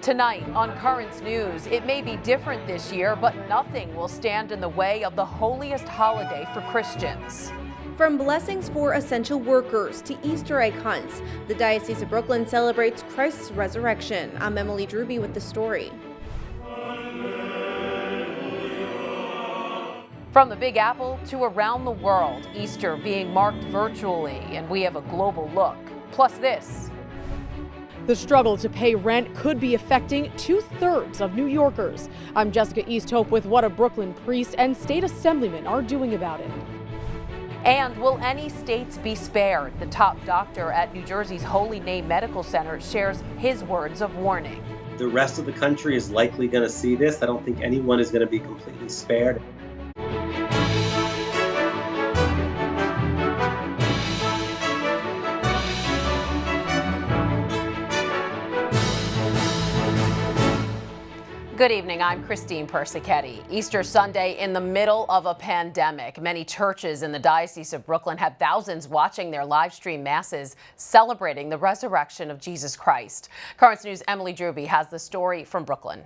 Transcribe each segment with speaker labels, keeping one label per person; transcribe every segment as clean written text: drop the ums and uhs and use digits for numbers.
Speaker 1: Tonight on Currents News, it may be different this year, but nothing will stand in the way of the holiest holiday for Christians.
Speaker 2: From blessings for essential workers to Easter egg hunts, the Diocese of Brooklyn celebrates Christ's resurrection. I'm Emily Drewby with the story.
Speaker 1: From the Big Apple to around the world, Easter being marked virtually, and we have a global look. Plus this.
Speaker 3: The struggle to pay rent could be affecting 2/3 of New Yorkers. I'm Jessica Easthope with what a Brooklyn priest and state assemblyman are doing about it.
Speaker 1: And will any states be spared? The top doctor at New Jersey's Holy Name Medical Center shares his words of warning.
Speaker 4: The rest of the country is likely going to see this. I don't think anyone is going to be completely spared.
Speaker 1: Good evening, I'm Christine Persichetti. Easter Sunday in the middle of a pandemic. Many churches in the Diocese of Brooklyn had thousands watching their live stream masses celebrating the resurrection of Jesus Christ. Currents News' Emily Drewby has the story from Brooklyn.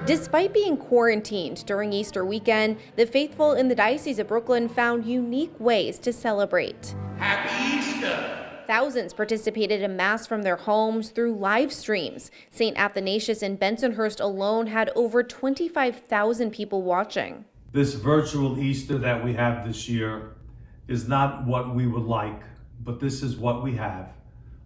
Speaker 2: Despite being quarantined during Easter weekend, the faithful in the Diocese of Brooklyn found unique ways to celebrate.
Speaker 5: Happy Easter!
Speaker 2: Thousands participated in Mass from their homes through live streams. St. Athanasius in Bensonhurst alone had over 25,000 people watching.
Speaker 5: This virtual Easter that we have this year is not what we would like, but this is what we have.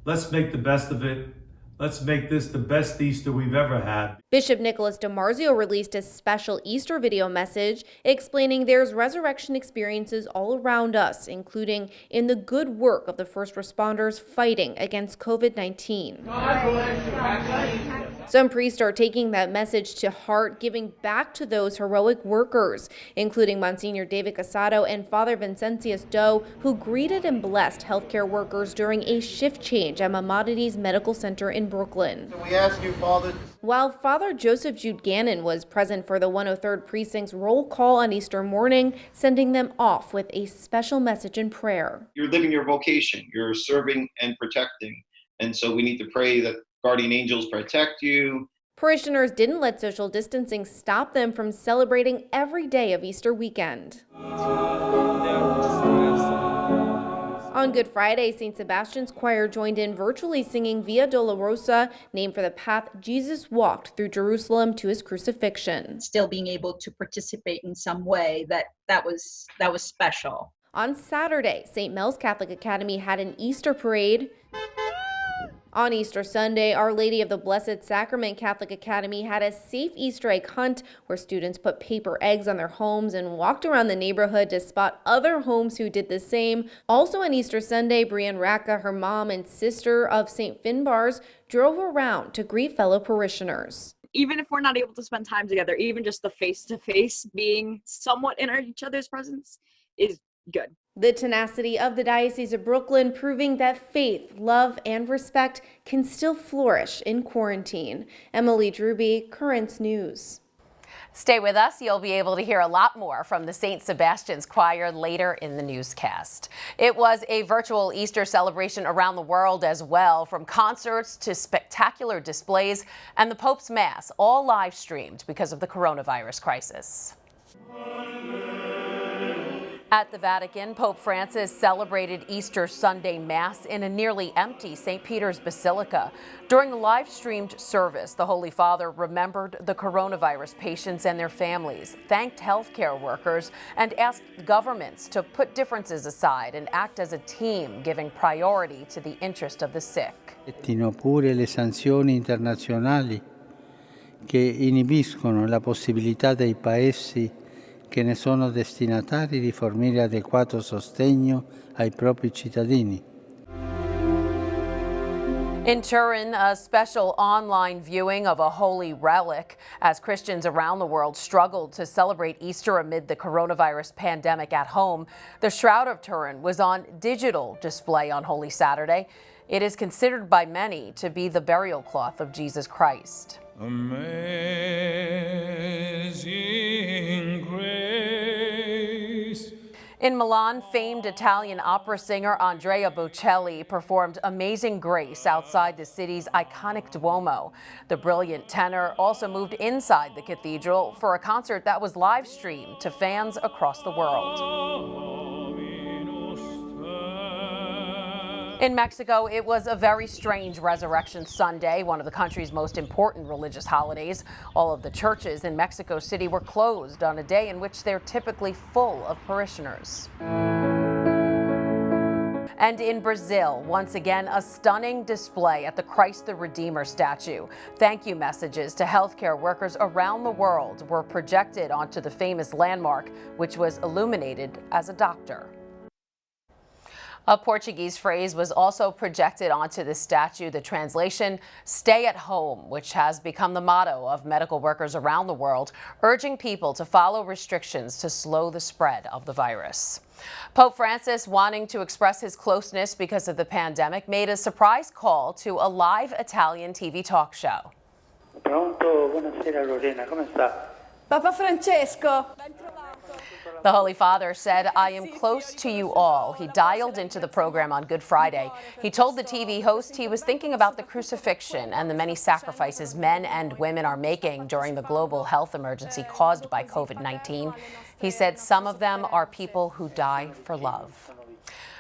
Speaker 5: Let's make the best of it. Let's make this the best Easter we've ever had.
Speaker 2: Bishop Nicholas DiMarzio released a special Easter video message explaining there's resurrection experiences all around us, including in the good work of the first responders fighting against COVID-19.
Speaker 5: God bless you. Happy Easter.
Speaker 2: Some priests are taking that message to heart, giving back to those heroic workers, including Monsignor David Casado and Father Vincentius Doe, who greeted and blessed healthcare workers during a shift change at Maimonides Medical Center in Brooklyn.
Speaker 6: So we ask you, Father.
Speaker 2: While Father Joseph Jude Gannon was present for the 103rd Precinct's roll call on Easter morning, sending them off with a special message and prayer.
Speaker 6: You're living your vocation. You're serving and protecting. And so we need to pray that guardian angels protect you.
Speaker 2: Parishioners didn't let social distancing stop them from celebrating every day of Easter weekend. On Good Friday, St. Sebastian's choir joined in virtually singing Via Dolorosa, named for the path Jesus walked through Jerusalem to his crucifixion.
Speaker 7: Still being able to participate in some way that was special.
Speaker 2: On Saturday, St. Mel's Catholic Academy had an Easter parade. On Easter Sunday, Our Lady of the Blessed Sacrament Catholic Academy had a safe Easter egg hunt where students put paper eggs on their homes and walked around the neighborhood to spot other homes who did the same. Also on Easter Sunday, Brianne Racca, her mom and sister of St. Finbar's, drove around to greet fellow parishioners.
Speaker 8: Even if we're not able to spend time together, even just the face-to-face being somewhat in each other's presence is good.
Speaker 2: The tenacity of the Diocese of Brooklyn proving that faith, love, and respect can still flourish in quarantine. Emily Drewby, Currents News.
Speaker 1: Stay with us. You'll be able to hear a lot more from the St. Sebastian's Choir later in the newscast. It was a virtual Easter celebration around the world as well, from concerts to spectacular displays and the Pope's Mass, all live streamed because of the coronavirus crisis. At the Vatican, Pope Francis celebrated Easter Sunday Mass in a nearly empty St. Peter's Basilica. During the live-streamed service, the Holy Father remembered the coronavirus patients and their families, thanked healthcare workers, and asked governments to put differences aside and act as a team, giving priority to the interest of the sick.
Speaker 9: Pure le sanzioni internazionali che inibiscono la possibilità dei paesi che ne sono destinatari di fornire adeguato sostegno ai propri cittadini.
Speaker 1: In Turin, a special online viewing of a holy relic as Christians around the world struggled to celebrate Easter amid the coronavirus pandemic at home. The Shroud of Turin was on digital display on Holy Saturday. It is considered by many to be the burial cloth of Jesus Christ. Amazing grace. In Milan, famed Italian opera singer Andrea Bocelli performed Amazing Grace outside the city's iconic Duomo. The brilliant tenor also moved inside the cathedral for a concert that was live streamed to fans across the world. In Mexico, it was a very strange Resurrection Sunday, one of the country's most important religious holidays. All of the churches in Mexico City were closed on a day in which they're typically full of parishioners. And in Brazil, once again, a stunning display at the Christ the Redeemer statue. Thank you messages to healthcare workers around the world were projected onto the famous landmark, which was illuminated as a doctor. A Portuguese phrase was also projected onto the statue, the translation, "Stay at home," which has become the motto of medical workers around the world, urging people to follow restrictions to slow the spread of the virus. Pope Francis, wanting to express his closeness because of the pandemic, made a surprise call to a live Italian TV talk show.
Speaker 10: Pronto? Buonasera Lorena, come sta?
Speaker 11: Papa Francesco.
Speaker 1: The Holy Father said, "I am close to you all." He dialed into the program on Good Friday. He told the TV host he was thinking about the crucifixion and the many sacrifices men and women are making during the global health emergency caused by COVID-19. He said some of them are people who die for love.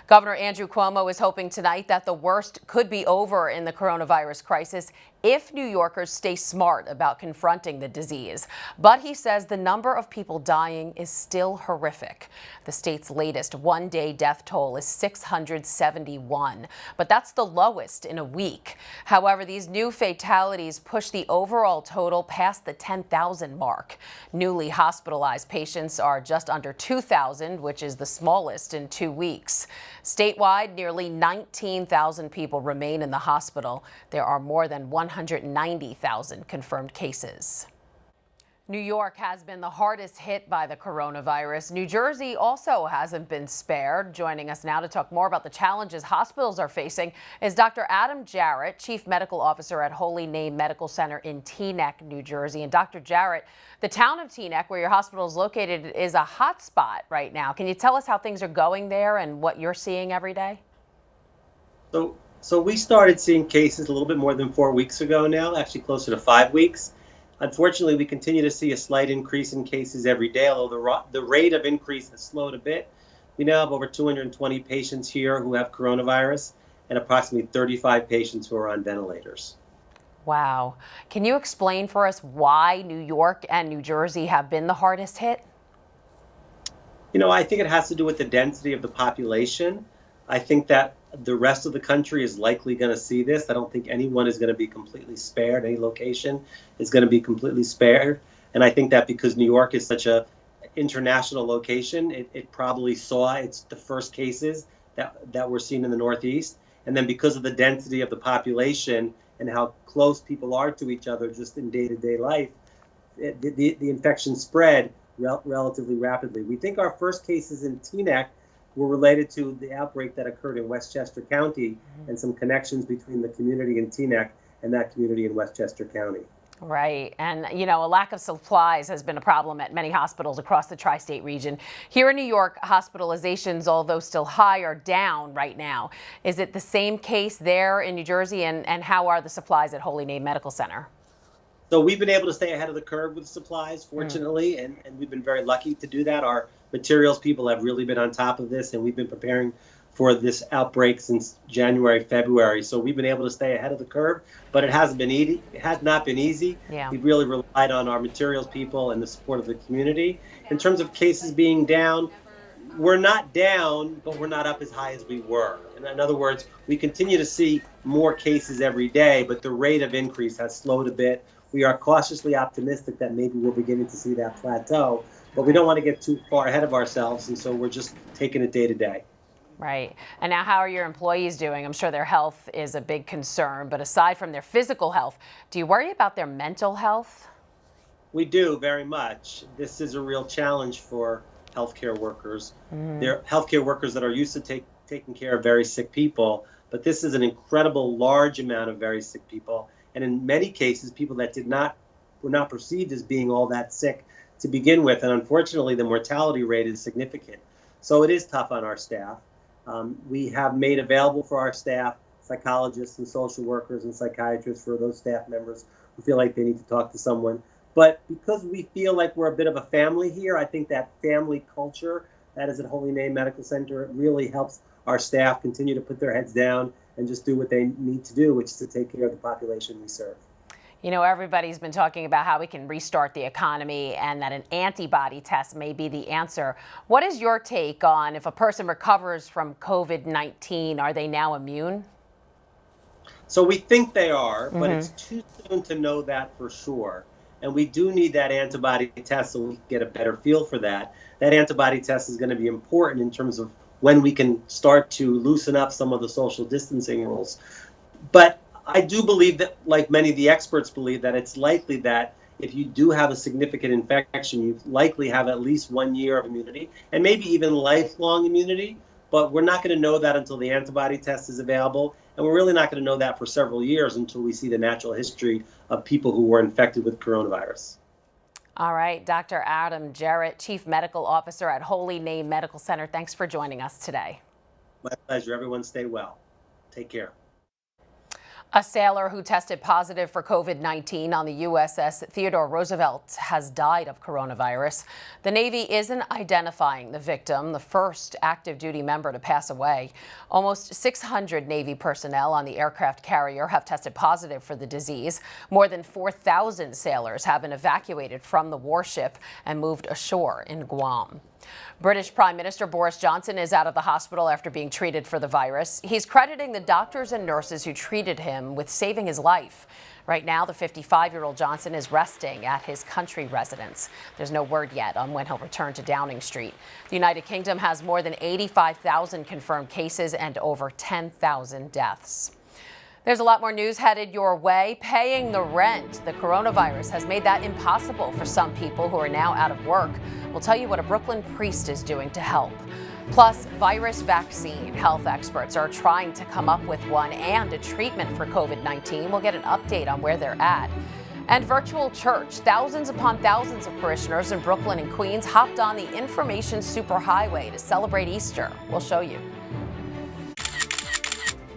Speaker 1: Governor Andrew Cuomo is hoping tonight that the worst could be over in the coronavirus crisis if New Yorkers stay smart about confronting the disease. But he says the number of people dying is still horrific. The state's latest one-day death toll is 671, but that's the lowest in a week. However, these new fatalities push the overall total past the 10,000 mark. Newly hospitalized patients are just under 2,000, which is the smallest in 2 weeks. Statewide, nearly 19,000 people remain in the hospital. There are more than 190,000 confirmed cases. New York has been the hardest hit by the coronavirus. New Jersey also hasn't been spared. Joining us now to talk more about the challenges hospitals are facing is Dr. Adam Jarrett, Chief Medical Officer at Holy Name Medical Center in Teaneck, New Jersey. And Dr. Jarrett, the town of Teaneck, where your hospital is located, is a hot spot right now. Can you tell us how things are going there and what you're seeing every day?
Speaker 4: So we started seeing cases a little bit more than 4 weeks ago now, actually closer to 5 weeks. Unfortunately, we continue to see a slight increase in cases every day, although the rate of increase has slowed a bit. We now have over 220 patients here who have coronavirus and approximately 35 patients who are on ventilators.
Speaker 1: Wow. Can you explain for us why New York and New Jersey have been the hardest hit?
Speaker 4: You know, I think it has to do with the density of the population. I think that the rest of the country is likely going to see this. I don't think anyone is going to be completely spared. Any location is going to be completely spared. And I think that because New York is such a international location, it probably saw the first cases that were seen in the Northeast. And then because of the density of the population and how close people are to each other just in day-to-day life, the infection spread relatively rapidly. We think our first cases in Teaneck were related to the outbreak that occurred in Westchester County and some connections between the community in Teaneck and that community in Westchester County.
Speaker 1: Right. And, you know, a lack of supplies has been a problem at many hospitals across the tri-state region. Here in New York, hospitalizations, although still high, are down right now. Is it the same case there in New Jersey? And how are the supplies at Holy Name Medical Center?
Speaker 4: So we've been able to stay ahead of the curve with supplies, fortunately, and we've been very lucky to do that. Our materials people have really been on top of this, and we've been preparing for this outbreak since January, February. So we've been able to stay ahead of the curve, but it hasn't been easy. It has not been easy.
Speaker 1: Yeah.
Speaker 4: We've really relied on our materials people and the support of the community. In terms of cases being down, we're not down, but we're not up as high as we were. And in other words, we continue to see more cases every day, but the rate of increase has slowed a bit. We are cautiously optimistic that maybe we're beginning to see that plateau, but we don't want to get too far ahead of ourselves, and so we're just taking it day to day.
Speaker 1: Right. And now how are your employees doing? I'm sure their health is a big concern, but aside from their physical health, do you worry about their mental health?
Speaker 4: We do, very much. This is a real challenge for healthcare workers. They're healthcare workers that are used to taking care of very sick people, but this is an incredible large amount of very sick people. And in many cases, people that were not perceived as being all that sick to begin with. And unfortunately, the mortality rate is significant. So it is tough on our staff. We have made available for our staff psychologists and social workers and psychiatrists for those staff members who feel like they need to talk to someone. But because we feel like we're a bit of a family here, I think that family culture that is at Holy Name Medical Center, it really helps our staff continue to put their heads down and just do what they need to do, which is to take care of the population we serve.
Speaker 1: You know, everybody's been talking about how we can restart the economy and that an antibody test may be the answer. What is your take on if a person recovers from COVID-19, are they now immune?
Speaker 4: So we think they are, but it's too soon to know that for sure. And we do need that antibody test so we can get a better feel for that. That antibody test is going to be important in terms of when we can start to loosen up some of the social distancing rules. But I do believe that, like many of the experts believe, that it's likely that if you do have a significant infection, you likely have at least 1 year of immunity and maybe even lifelong immunity. But we're not going to know that until the antibody test is available. And we're really not going to know that for several years until we see the natural history of people who were infected with coronavirus.
Speaker 1: All right, Dr. Adam Jarrett, Chief Medical Officer at Holy Name Medical Center. Thanks for joining us today.
Speaker 4: My pleasure. Everyone stay well. Take care.
Speaker 1: A sailor who tested positive for COVID-19 on the USS Theodore Roosevelt has died of coronavirus. The Navy isn't identifying the victim, the first active duty member to pass away. Almost 600 Navy personnel on the aircraft carrier have tested positive for the disease. More than 4,000 sailors have been evacuated from the warship and moved ashore in Guam. British Prime Minister Boris Johnson is out of the hospital after being treated for the virus. He's crediting the doctors and nurses who treated him with saving his life. Right now, the 55-year-old Johnson is resting at his country residence. There's no word yet on when he'll return to Downing Street. The United Kingdom has more than 85,000 confirmed cases and over 10,000 deaths. There's a lot more news headed your way. Paying the rent. The coronavirus has made that impossible for some people who are now out of work. We'll tell you what a Brooklyn priest is doing to help. Plus, virus vaccine. Health experts are trying to come up with one and a treatment for COVID-19. We'll get an update on where they're at. And virtual church. Thousands upon thousands of parishioners in Brooklyn and Queens hopped on the information superhighway to celebrate Easter. We'll show you.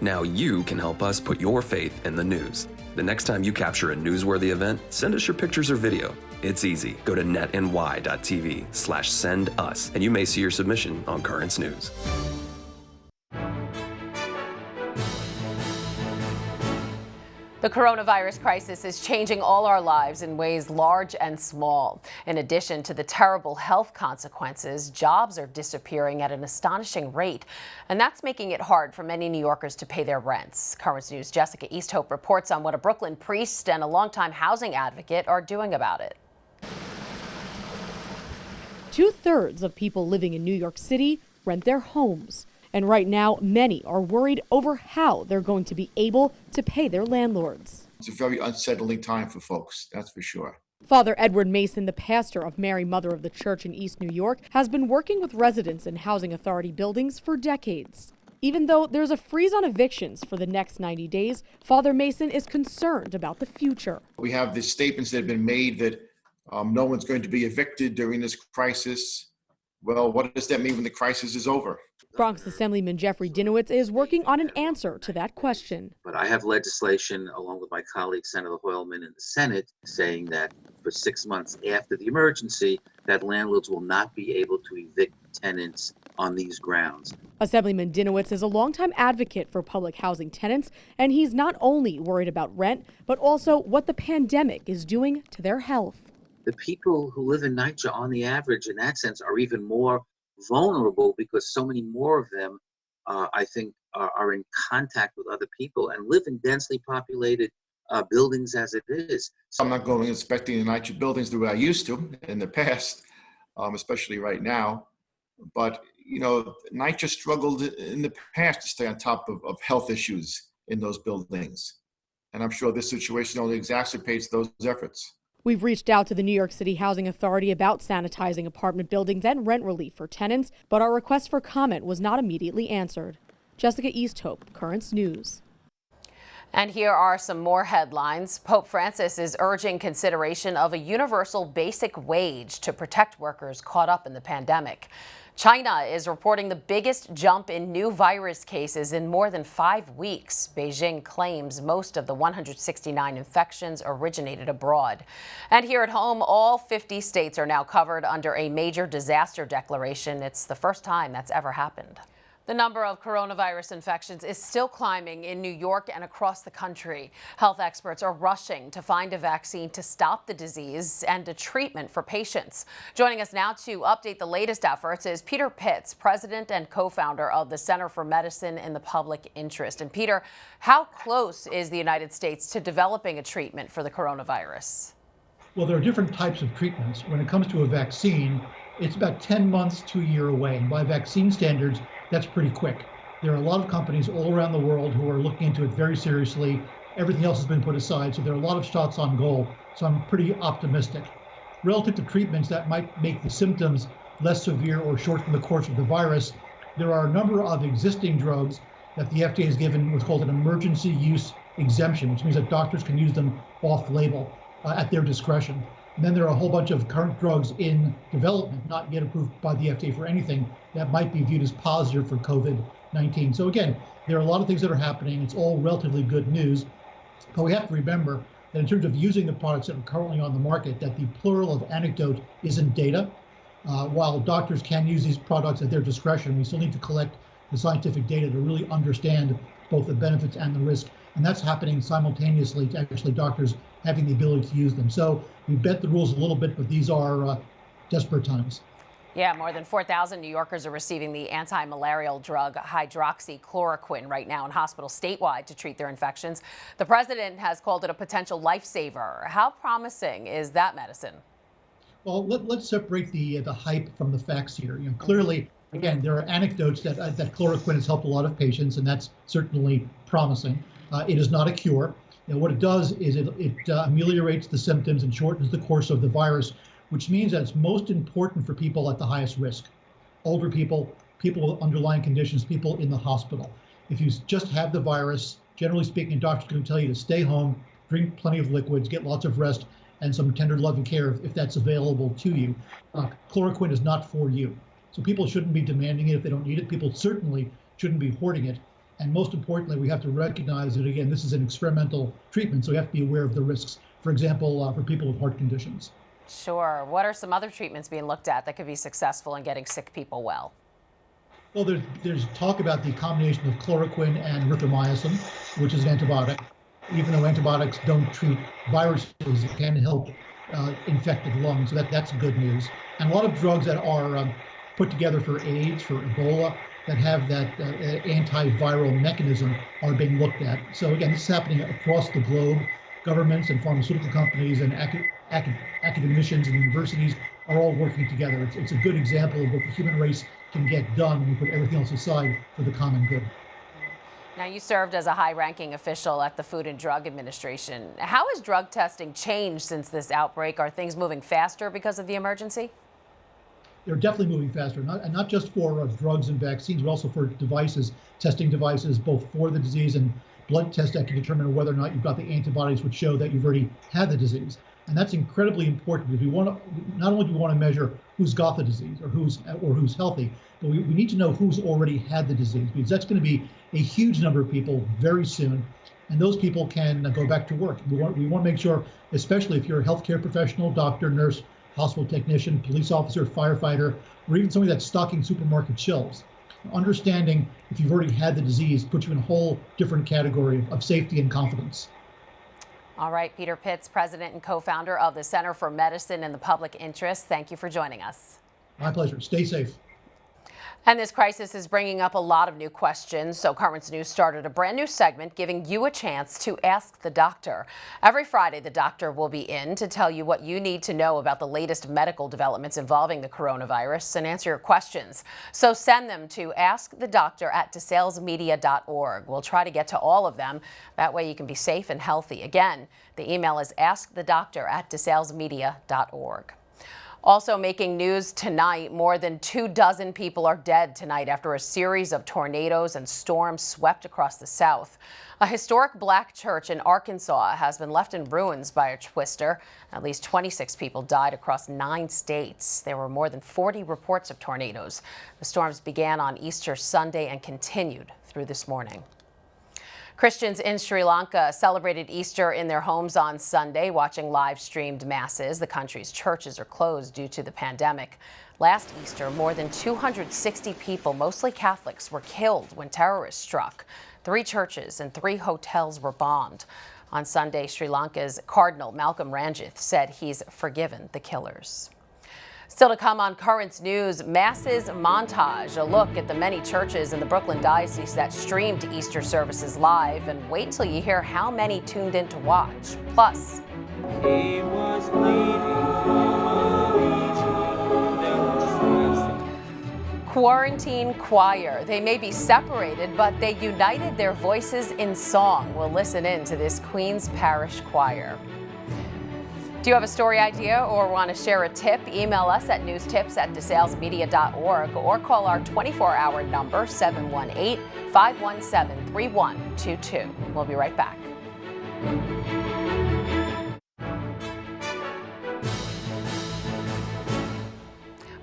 Speaker 12: Now you can help us put your faith in the news. The next time you capture a newsworthy event, send us your pictures or video. It's easy. Go to netny.tv/send us, and you may see your submission on Currents News.
Speaker 1: The coronavirus crisis is changing all our lives in ways large and small. In addition to the terrible health consequences, jobs are disappearing at an astonishing rate, and that's making it hard for many New Yorkers to pay their rents. Currents News' Jessica Easthope reports on what a Brooklyn priest and a longtime housing advocate are doing about it.
Speaker 3: 2/3 of people living in New York City rent their homes. And right now, many are worried over how they're going to be able to pay their landlords.
Speaker 13: It's a very unsettling time for folks, that's for sure.
Speaker 3: Father Edward Mason, the pastor of Mary Mother of the Church in East New York, has been working with residents in housing authority buildings for decades. Even though there's a freeze on evictions for the next 90 days, Father Mason is concerned about the future.
Speaker 13: We have these statements that have been made that no one's going to be evicted during this crisis. Well, what does that mean when the crisis is over?
Speaker 3: Bronx Assemblyman Jeffrey Dinowitz is working on an answer to that question.
Speaker 14: But I have legislation, along with my colleague Senator Hoylman in the Senate, saying that for 6 months after the emergency, that landlords will not be able to evict tenants on these grounds.
Speaker 3: Assemblyman Dinowitz is a longtime advocate for public housing tenants, and he's not only worried about rent, but also what the pandemic is doing to their health.
Speaker 14: The people who live in NYCHA, on the average, in that sense, are even more vulnerable because so many more of them, I think, are in contact with other people and live in densely populated buildings as it is.
Speaker 13: So I'm not going and inspecting the NYCHA buildings the way I used to in the past, especially right now. But, you know, NYCHA struggled in the past to stay on top of health issues in those buildings. And I'm sure this situation only exacerbates those efforts.
Speaker 3: We've reached out to the New York City Housing Authority about sanitizing apartment buildings and rent relief for tenants, but our request for comment was not immediately answered. Jessica Easthope, Currents News.
Speaker 1: And here are some more headlines. Pope Francis is urging consideration of a universal basic wage to protect workers caught up in the pandemic. China is reporting the biggest jump in new virus cases in more than 5 weeks. Beijing claims most of the 169 infections originated abroad. And here at home, all 50 states are now covered under a major disaster declaration. It's the first time that's ever happened. The number of coronavirus infections is still climbing in New York and across the country. Health experts are rushing to find a vaccine to stop the disease and a treatment for patients. Joining us now to update the latest efforts is Peter Pitts, president and co-founder of the Center for Medicine in the Public Interest. And Peter, how close is the United States to developing a treatment for the coronavirus?
Speaker 15: Well, there are different types of treatments. When it comes to a vaccine, it's about 10 months to a year away. And by vaccine standards, that's pretty quick. There are a lot of companies all around the world who are looking into it very seriously. Everything else has been put aside, so there are a lot of shots on goal. So I'm pretty optimistic. Relative to treatments that might make the symptoms less severe or shorten the course of the virus, there are a number of existing drugs that the FDA has given what's called an emergency use exemption, which means that doctors can use them off-label at their discretion. And then there are a whole bunch of current drugs in development, not yet approved by the FDA for anything, that might be viewed as positive for COVID-19. So again, there are a lot of things that are happening. It's all relatively good news. But we have to remember that in terms of using the products that are currently on the market, that the plural of anecdote isn't data. While doctors can use these products at their discretion, we still need to collect the scientific data to really understand both the benefits and the risk. And that's happening simultaneously to actually doctors having the ability to use them. So we bent the rules a little bit, but these are desperate times.
Speaker 1: Yeah, more than 4,000 New Yorkers are receiving the anti-malarial drug hydroxychloroquine right now in hospitals statewide to treat their infections. The president has called it a potential lifesaver. How promising is that medicine?
Speaker 15: Well, let's separate the hype from the facts here. Clearly, again, there are anecdotes that chloroquine has helped a lot of patients, and that's certainly promising. It is not a cure. What it does is it ameliorates the symptoms and shortens the course of the virus, which means that it's most important for people at the highest risk. Older people, people with underlying conditions, people in the hospital. If you just have the virus, generally speaking, a doctor's going to tell you to stay home, drink plenty of liquids, get lots of rest, and some tender loving care if that's available to you. Chloroquine is not for you. So people shouldn't be demanding it if they don't need it. People certainly shouldn't be hoarding it. And most importantly, we have to recognize that, again, this is an experimental treatment, so we have to be aware of the risks. For example, for people with heart conditions.
Speaker 1: Sure. What are some other treatments being looked at that could be successful in getting sick people well?
Speaker 15: Well, there's talk about the combination of chloroquine and erythromycin, which is an antibiotic. Even though antibiotics don't treat viruses, it can help infected lungs, so that's good news. And a lot of drugs that are put together for AIDS, for Ebola, that have that antiviral mechanism are being looked at. So again, this is happening across the globe. Governments and pharmaceutical companies and academicians and universities are all working together. It's a good example of what the human race can get done when we put everything else aside for the common good.
Speaker 1: Now, you served as a high-ranking official at the Food and Drug Administration. How has drug testing changed since this outbreak? Are things moving faster because of the emergency?
Speaker 15: They're definitely moving faster, not just for drugs and vaccines, but also for devices, testing devices, both for the disease and blood tests that can determine whether or not you've got the antibodies which show that you've already had the disease. And that's incredibly important because we want to, not only do we want to measure who's got the disease or who's healthy, but we need to know who's already had the disease, because that's going to be a huge number of people very soon. And those people can go back to work. We want to make sure, especially if you're a healthcare professional, doctor, nurse, hospital technician, police officer, firefighter, or even somebody that's stocking supermarket shelves. Understanding if you've already had the disease puts you in a whole different category of safety and confidence.
Speaker 1: All right, Peter Pitts, president and co-founder of the Center for Medicine in the Public Interest. Thank you for joining us.
Speaker 15: My pleasure. Stay safe.
Speaker 1: And this crisis is bringing up a lot of new questions, so Currents News started a brand new segment giving you a chance to ask the doctor. Every Friday, the doctor will be in to tell you what you need to know about the latest medical developments involving the coronavirus and answer your questions. So send them to askthedoctor@desalesmedia.org. We'll try to get to all of them. That way you can be safe and healthy. Again, the email is askthedoctor@desalesmedia.org. Also making news tonight, more than 24 people are dead tonight after a series of tornadoes and storms swept across the South. A historic black church in Arkansas has been left in ruins by a twister. At least 26 people died across 9 states. There were more than 40 reports of tornadoes. The storms began on Easter Sunday and continued through this morning. Christians in Sri Lanka celebrated Easter in their homes on Sunday, watching live-streamed masses. The country's churches are closed due to the pandemic. Last Easter, more than 260 people, mostly Catholics, were killed when terrorists struck. 3 churches and 3 hotels were bombed. On Sunday, Sri Lanka's Cardinal Malcolm Ranjith said he's forgiven the killers. Still to come on Currents News, Masses Montage, a look at the many churches in the Brooklyn Diocese that streamed Easter services live, and wait till you hear how many tuned in to watch. Plus,
Speaker 16: he was
Speaker 1: Quarantine Choir. They may be separated, but they united their voices in song. We'll listen in to this Queens Parish Choir. Do you have a story idea or want to share a tip? Email us at newstips@desalesmedia.org or call our 24-hour number 718-517-3122. We'll be right back.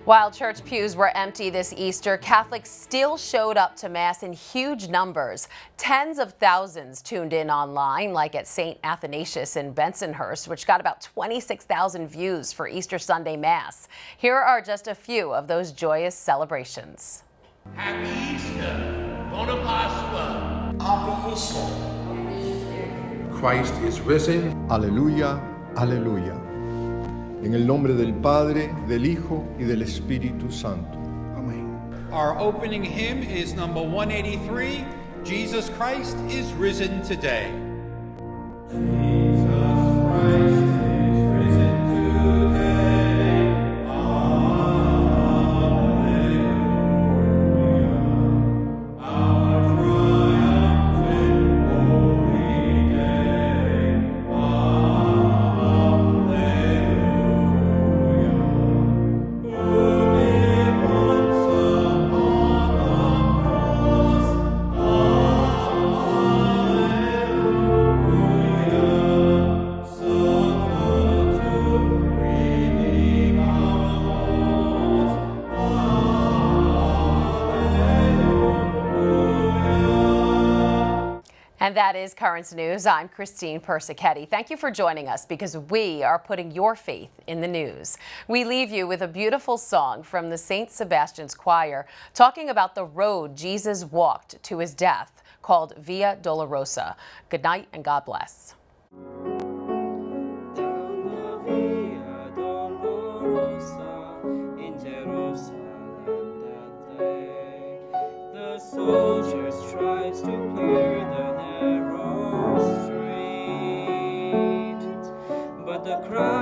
Speaker 1: While church pews were empty this Easter, Catholics still showed up to Mass in huge numbers. Tens of thousands tuned in online, like at St. Athanasius in Bensonhurst, which got about 26,000 views for Easter Sunday Mass. Here are just a few of those joyous celebrations.
Speaker 16: Happy Easter, Bona Pasqua. Happy Easter.
Speaker 17: Christ is risen.
Speaker 18: Aleluya, aleluya. En el nombre del Padre, del Hijo y del Espíritu Santo.
Speaker 17: Amén.
Speaker 19: Our opening hymn is number 183, Jesus Christ is risen today. Jesus Christ is risen today. Alleluia. Our triumphant holy day.
Speaker 1: And that is Currents News. I'm Christine Persichetti. Thank you for joining us because we are putting your faith in the news. We leave you with a beautiful song from the St. Sebastian's Choir talking about the road Jesus walked to his death, called Via Dolorosa. Good night and God bless.
Speaker 16: The soldiers tried to clear the narrow street, but the crowd